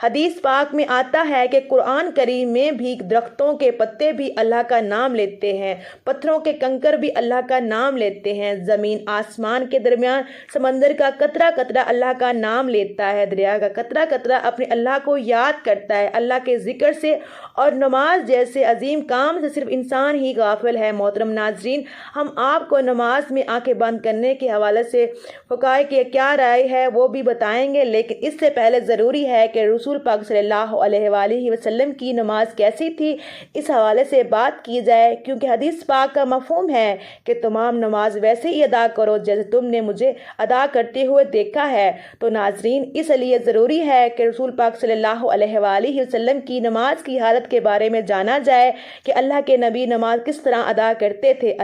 حدیث پاک میں آتا ہے کہ قرآن کریم میں بھی درختوں کے پتے بھی اللہ کا نام لیتے ہیں، پتھروں کے کنکر بھی اللہ کا نام لیتے ہیں، زمین آسمان کے درمیان سمندر کا قطرہ قطرہ اللہ کا نام لیتا ہے، دریا کا قطرہ قطرہ اپنے اللہ کو یاد کرتا ہے۔ اللہ کے ذکر سے اور نماز جیسے عظیم کام سے صرف انسان ہی غافل ہے۔ محترم ناظرین، ہم آپ کو نماز میں آنکھیں بند کرنے کے حوالے سے فقہاء کی کیا رائے ہے وہ بھی بتائیں گے، لیکن اس سے پہلے ضروری ہے کہ رسول پاک صلی اللہ علیہ وآلہ وسلم کی نماز کیسی تھی اس حوالے سے بات کی جائے، کیونکہ حدیث پاک کا مفہوم ہے کہ تمام نماز ویسے ہی ادا کرو جیسے تم نے مجھے ادا کرتے ہوئے دیکھا ہے۔ تو ناظرین، اس لیے ضروری ہے کہ رسول پاک صلی اللہ علیہ وآلہ وسلم کی نماز کی حالت کے بارے میں جانا جائے کہ اللہ کے نبی نماز کس طرح ادا کرتے تھے۔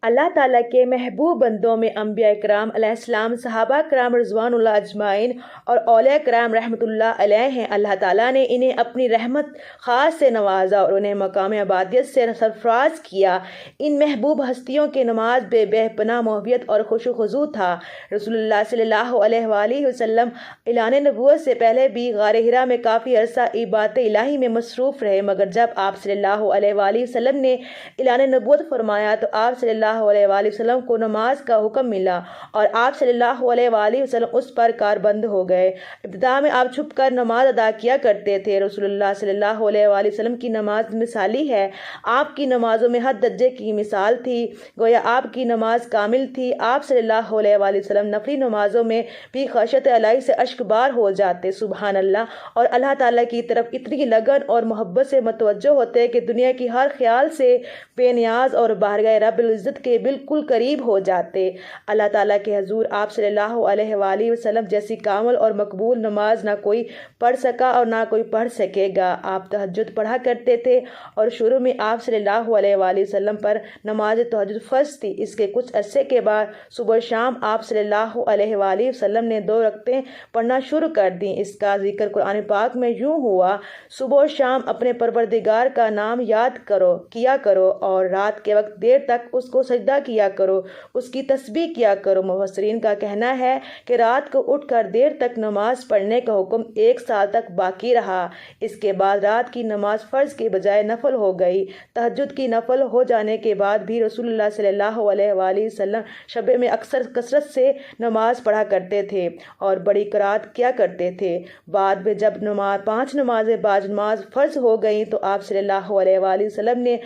اللہ تعالیٰ کے محبوب بندوں میں انبیاء کرام علیہ السلام، صحابہ کرام رضوان اللہ اجمعین اور اولیاء کرام رحمۃ اللہ علیہ ہیں۔ اللہ تعالیٰ نے انہیں اپنی رحمت خاص سے نوازا اور انہیں مقام عبادیت سے سرفراز کیا۔ ان محبوب ہستیوں کی نماز بے پناہ محبت اور خشوع و خضوع تھا۔ رسول اللہ صلی اللہ علیہ وآلہ وسلم اعلان نبوت سے پہلے بھی غار حرا میں کافی عرصہ عبادت الہی میں مصروف رہے، مگر جب آپ صلی اللہ علیہ وآلہ وسلم نے اعلان نبوت فرمایا تو آپ صلی اللہ علیہ وآلہ وسلم کو نماز کا حکم ملا اور آپ صلی اللہ علیہ وآلہ وسلم اس پر کاربند ہو گئے۔ ابتدا میں آپ چھپ کر نماز ادا کیا کرتے تھے۔ رسول اللہ صلی اللہ علیہ وآلہ وسلم کی نماز مثالی ہے، آپ کی نمازوں میں حد درجے کی مثال تھی، گویا آپ کی نماز کامل تھی۔ آپ صلی اللہ علیہ وآلہ وسلم نفلی نمازوں میں بھی خشیت الہی سے اشک بار ہو جاتے، سبحان اللہ، اور اللہ تعالیٰ کی طرف اتنی لگن اور محبت سے متوجہ ہوتے کہ دنیا کی ہر خیال سے بے نیاز اور بارگاہ رب العزت کے بالکل قریب ہو جاتے۔ اللہ تعالیٰ کے حضور آپ صلی اللہ علیہ وآلہ وسلم جیسی کامل اور مقبول نماز نہ کوئی پڑھ سکا اور نہ کوئی پڑھ سکے گا۔ آپ تہجد پڑھا کرتے تھے اور شروع میں آپ صلی اللہ علیہ وآلہ وسلم پر نماز تہجد فرض تھی۔ اس کے کچھ عرصے کے بعد صبح و شام آپ صلی اللہ علیہ وآلہ وسلم نے 2 رکعتیں پڑھنا شروع کر دیں۔ اس کا ذکر قرآن پاک میں یوں ہوا: صبح و شام اپنے پروردگار کا نام یاد کیا کرو اور رات کے وقت دیر تک اس کو سجدہ کیا کرو، اس کی تسبیح کیا کرو۔ مفسرین کا کہنا ہے کہ رات کو اٹھ کر دیر تک نماز پڑھنے کا حکم 1 سال تک باقی رہا۔ اس کے بعد رات کی نماز فرض کے بجائے نفل ہو گئی۔ تہجد کی نفل ہو جانے کے بعد بھی رسول اللہ صلی اللہ علیہ وآلہ وسلم شب میں اکثر کثرت سے نماز پڑھا کرتے تھے اور بڑی قرات کیا کرتے تھے۔ بعد میں جب 5 نمازیں بعد نماز فرض ہو گئیں تو آپ صلی اللہ علیہ وآلہ وسلم نے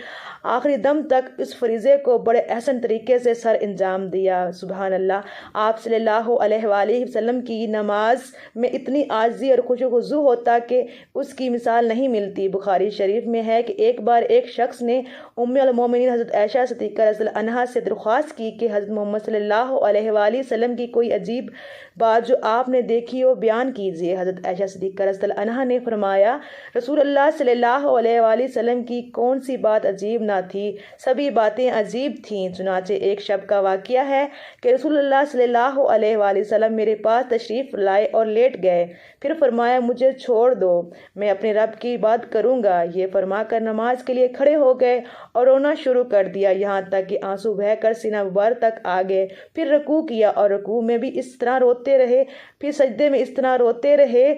آخری دم تک اس فریضے کو بڑے احسن طریقے سے سر انجام دیا، سبحان اللہ۔ آپ صلی اللہ علیہ وآلہ وسلم کی نماز میں اتنی عاجزی اور خشوع و خضوع ہوتا کہ اس کی مثال نہیں ملتی۔ بخاری شریف میں ہے کہ ایک بار ایک شخص نے ام المومنین حضرت عائشہ صدیقہ رضی اللہ عنہا سے درخواست کی کہ حضرت محمد صلی اللہ علیہ وآلہ وسلم کی کوئی عجیب بات جو آپ نے دیکھی ہو بیان کیجیے۔ حضرت عائشہ صدیقہ رضی اللہ عنہا نے فرمایا، رسول اللہ صلی اللہ علیہ وآلہ وسلم کی کون سی بات عجیب نہ تھی، سبھی باتیں عجیب تھیں۔ چنانچہ ایک شب کا واقعہ ہے کہ رسول اللہ صلی اللہ علیہ وآلہ وسلم میرے پاس تشریف لائے اور لیٹ گئے، پھر فرمایا مجھے چھوڑ دو، میں اپنے رب کی عبادت کروں گا۔ یہ فرما کر نماز کے لیے کھڑے ہو گئے اور رونا شروع کر دیا، یہاں تک کہ آنسو بہہ کر سینہ مبارک تک آ گئے۔ پھر رکوع کیا اور رکوع میں بھی اس طرح روتے رہے، پھر سجدے میں اس طرح روتے رہے،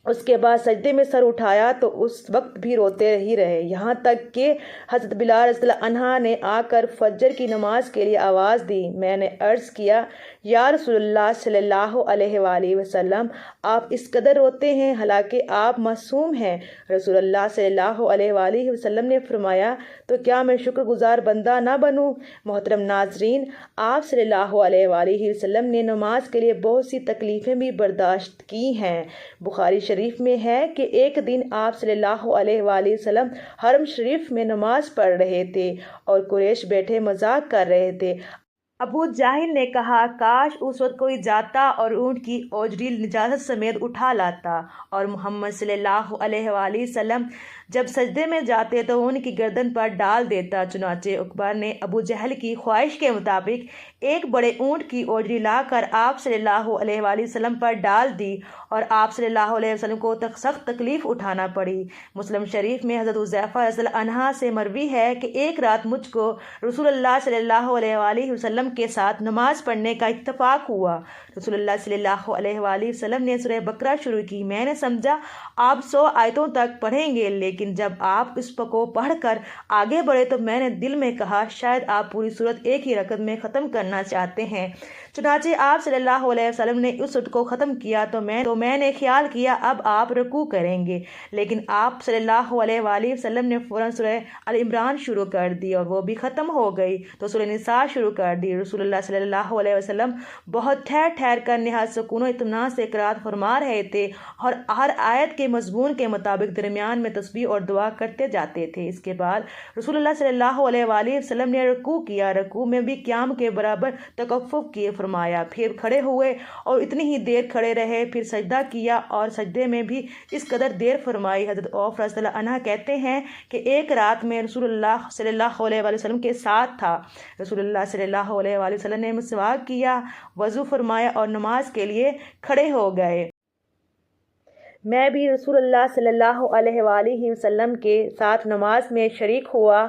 اس کے بعد سجدے میں سر اٹھایا تو اس وقت بھی روتے ہی رہے، یہاں تک کہ حضرت بلال رضی اللہ عنہ نے آ کر فجر کی نماز کے لیے آواز دی۔ میں نے عرض کیا، یا رسول اللہ صلی اللہ علیہ وآلہ وسلم، آپ اس قدر روتے ہیں حالانکہ آپ معصوم ہیں۔ رسول اللہ صلی اللہ علیہ وآلہ وسلم نے فرمایا، تو کیا میں شکر گزار بندہ نہ بنوں؟ محترم ناظرین، آپ صلی اللہ علیہ وآلہ وسلم نے نماز کے لیے بہت سی تکلیفیں بھی برداشت کی ہیں۔ بخاری شریف میں ہے کہ ایک دن آپ صلی اللہ علیہ وآلہ وسلم حرم شریف میں نماز پڑھ رہے تھے اور قریش بیٹھے مذاق کر رہے تھے۔ ابو جہل نے کہا، کاش اس وقت کوئی جاتا اور اونٹ کی اوجری نجاست سمیت اٹھا لاتا، اور محمد صلی اللہ علیہ وآلہ وسلم جب سجدے میں جاتے تو ان کی گردن پر ڈال دیتا۔ چنانچہ عقبہ نے ابو جہل کی خواہش کے مطابق ایک بڑے اونٹ کی اوجری لا کر آپ صلی اللہ علیہ وآلہ وسلم پر ڈال دی اور آپ صلی اللہ علیہ وسلم کو سخت تکلیف اٹھانا پڑی۔ مسلم شریف میں حضرت حذیفہ رضی اللہ عنہ سے مروی ہے کہ ایک رات مجھ کو رسول اللہ صلی اللہ علیہ وآلہ وسلم کے ساتھ نماز پڑھنے کا اتفاق ہوا۔ رسول اللہ صلی اللہ علیہ وآلہ وسلم نے سورہ بقرہ شروع کی۔ میں نے سمجھا آپ 100 آیتوں تک پڑھیں گے، لیکن جب آپ اس کو پڑھ کر آگے بڑھے تو میں نے دل میں کہا شاید آپ پوری سورت ایک ہی رکعت میں ختم کرنا چاہتے ہیں۔ چنانچہ آپ صلی اللہ علیہ وسلم نے اس سورت کو ختم کیا تو میں نے خیال کیا اب آپ رکوع کریں گے، لیکن آپ صلی اللہ علیہ وآلہ وسلم نے فوراً سورہ آل عمران شروع کر دی اور وہ بھی ختم ہو گئی تو سورہ نساء شروع کر دی۔ رسول اللہ صلی اللہ علیہ وسلم بہت ٹھہر ٹھہر کر نہایت سکون و اطمینان سے قرات فرما رہے تھے اور ہر آیت کے مضمون کے مطابق درمیان میں تسبیح اور دعا کرتے جاتے تھے۔ اس کے بعد رسول اللہ صلی اللہ علیہ وآلہ وسلم نے رکوع کیا، رکوع میں بھی قیام کے برابر تکفف کیے فرمایا، پھر کھڑے ہوئے اور اتنی ہی دیر کھڑے رہے، پھر سجدہ کیا اور سجدے میں بھی اس قدر دیر فرمائی۔ حضرت عوف رضی اللہ عنہ کہتے ہیں کہ ایک رات میں رسول اللہ صلی اللہ علیہ وآلہ وسلم کے ساتھ تھا۔ رسول اللہ صلی اللہ علیہ وآلہ وسلم نے مسواک کیا، وضو فرمایا اور نماز کے لیے کھڑے ہو گئے۔ میں بھی رسول اللہ صلی اللہ علیہ وآلہ وسلم کے ساتھ نماز میں شریک ہوا۔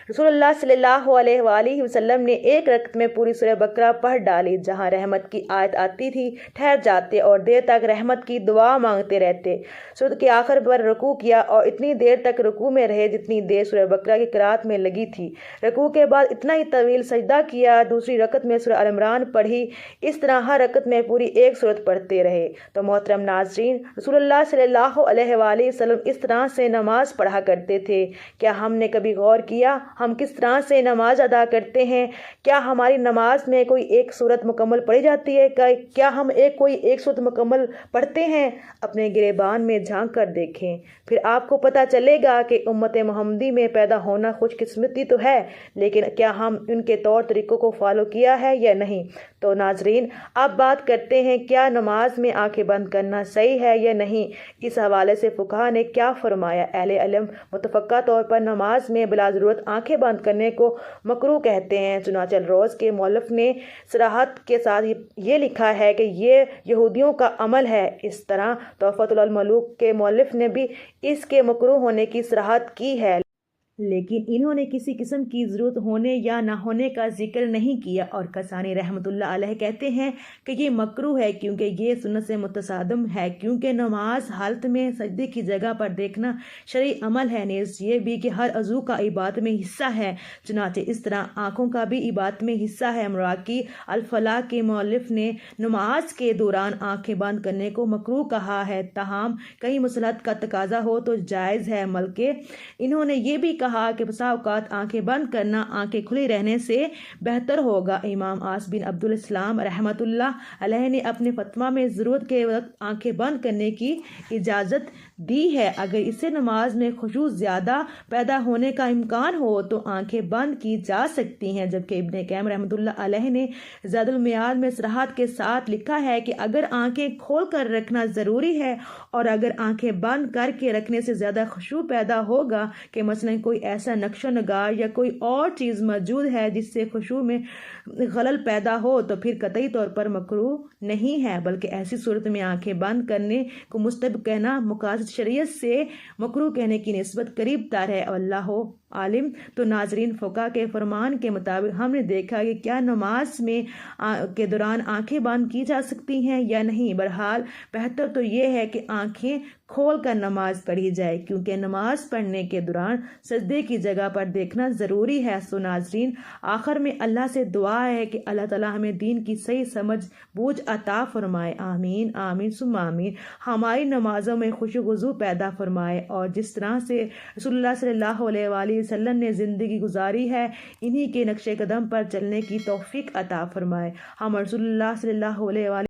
رسول اللہ صلی اللہ علیہ وآلہ وسلم نے ایک رکعت میں پوری سورہ بقرہ پڑھ ڈالی۔ جہاں رحمت کی آیت آتی تھی ٹھہر جاتے اور دیر تک رحمت کی دعا مانگتے رہتے۔ سورت کے آخر پر رکوع کیا اور اتنی دیر تک رکوع میں رہے جتنی دیر سورہ بقرہ کی قرات میں لگی تھی۔ رکوع کے بعد اتنا ہی طویل سجدہ کیا، دوسری رکعت میں سورہ آل عمران پڑھی۔ اس طرح ہر رکعت میں پوری ایک سورت پڑھتے رہے۔ تو محترم ناظرین، رسول اللہ صلی اللہ علیہ وآلہ وسلم اس طرح سے نماز پڑھا کرتے تھے۔ کیا ہم نے کبھی غور کیا ہم کس طرح سے نماز ادا کرتے ہیں؟ کیا ہماری نماز میں کوئی ایک سورت مکمل پڑھی جاتی ہے؟ کیا ہم کوئی ایک سورت مکمل پڑھتے ہیں؟ اپنے گریبان میں جھانک کر دیکھیں، پھر آپ کو پتہ چلے گا کہ امت محمدی میں پیدا ہونا خوش قسمتی تو ہے، لیکن کیا ہم ان کے طور طریقوں کو فالو کیا ہے یا نہیں؟ تو ناظرین، اب بات کرتے ہیں کیا نماز میں آنکھیں بند کرنا صحیح ہے یا نہیں۔ اس حوالے سے فقہا نے کیا فرمایا؟ اہل علم متفقہ طور پر نماز میں بلا ضرورت آنکھیں بند کرنے کو مکروہ کہتے ہیں۔ چنانچہ الروض کے مؤلف نے صراحت کے ساتھ یہ لکھا ہے کہ یہ یہودیوں کا عمل ہے۔ اس طرح تحفۃ الملوک کے مؤلف نے بھی اس کے مکروہ ہونے کی صراحت کی ہے، لیکن انہوں نے کسی قسم کی ضرورت ہونے یا نہ ہونے کا ذکر نہیں کیا۔ اور کسانی رحمۃ اللہ علیہ کہتے ہیں کہ یہ مکروہ ہے کیونکہ یہ سنت سے متصادم ہے، کیونکہ نماز حالت میں سجدے کی جگہ پر دیکھنا شرعی عمل ہے، نیز یہ بھی کہ ہر عضو کا عبادت میں حصہ ہے، چنانچہ اس طرح آنکھوں کا بھی عبادت میں حصہ ہے۔ مراقی الفلاح کے مؤلف نے نماز کے دوران آنکھیں بند کرنے کو مکروہ کہا ہے، تاہم کہیں مصلحت کا تقاضا ہو تو جائز ہے، بلکہ انہوں نے یہ بھی کہا کہ بسا اوقات آنکھیں بند کرنا آنکھیں کھلی رہنے سے بہتر ہوگا۔ امام عاص بن عبد الاسلام رحمۃ اللہ علیہ نے اپنے فتویٰ میں ضرورت کے وقت آنکھیں بند کرنے کی اجازت دی ہے، اگر اسے نماز میں خشوع زیادہ پیدا ہونے کا امکان ہو تو آنکھیں بند کی جا سکتی ہیں، جبکہ ابن قیم رحمۃ اللہ علیہ نے زاد المیعاد میں صراحت کے ساتھ لکھا ہے کہ اگر آنکھیں کھول کر رکھنا ضروری ہے اور اگر آنکھیں بند کر کے رکھنے سے زیادہ خشوع پیدا ہوگا کہ مثلاً کوئی ایسا نقش و نگار یا کوئی اور چیز موجود ہے جس سے خشوع میں خلل پیدا ہو تو پھر قطعی طور پر مکروہ نہیں ہے، بلکہ ایسی صورت میں آنکھیں بند کرنے کو مستحب کہنا مقاصد شریعت سے مکروہ کہنے کی نسبت قریب تر ہے، اللہ عالم۔ تو ناظرین، فقہا کے فرمان کے مطابق ہم نے دیکھا کہ کیا نماز میں کے دوران آنکھیں بند کی جا سکتی ہیں یا نہیں۔ بہرحال بہتر تو یہ ہے کہ آنکھیں کھول کر نماز پڑھی جائے، کیونکہ نماز پڑھنے کے دوران سجدے کی جگہ پر دیکھنا ضروری ہے۔ سو ناظرین، آخر میں اللہ سے دعا ہے کہ اللہ تعالیٰ ہمیں دین کی صحیح سمجھ بوجھ عطا فرمائے، آمین آمین ثم آمین۔ ہماری نمازوں میں خشوع و خضوع پیدا فرمائے اور جس طرح سے رسول اللہ صلی اللہ علیہ وآلہ وسلم نے زندگی گزاری ہے انہی کے نقش قدم پر چلنے کی توفیق عطا فرمائے۔ ہم رسول اللہ صلی اللہ علیہ وآلہ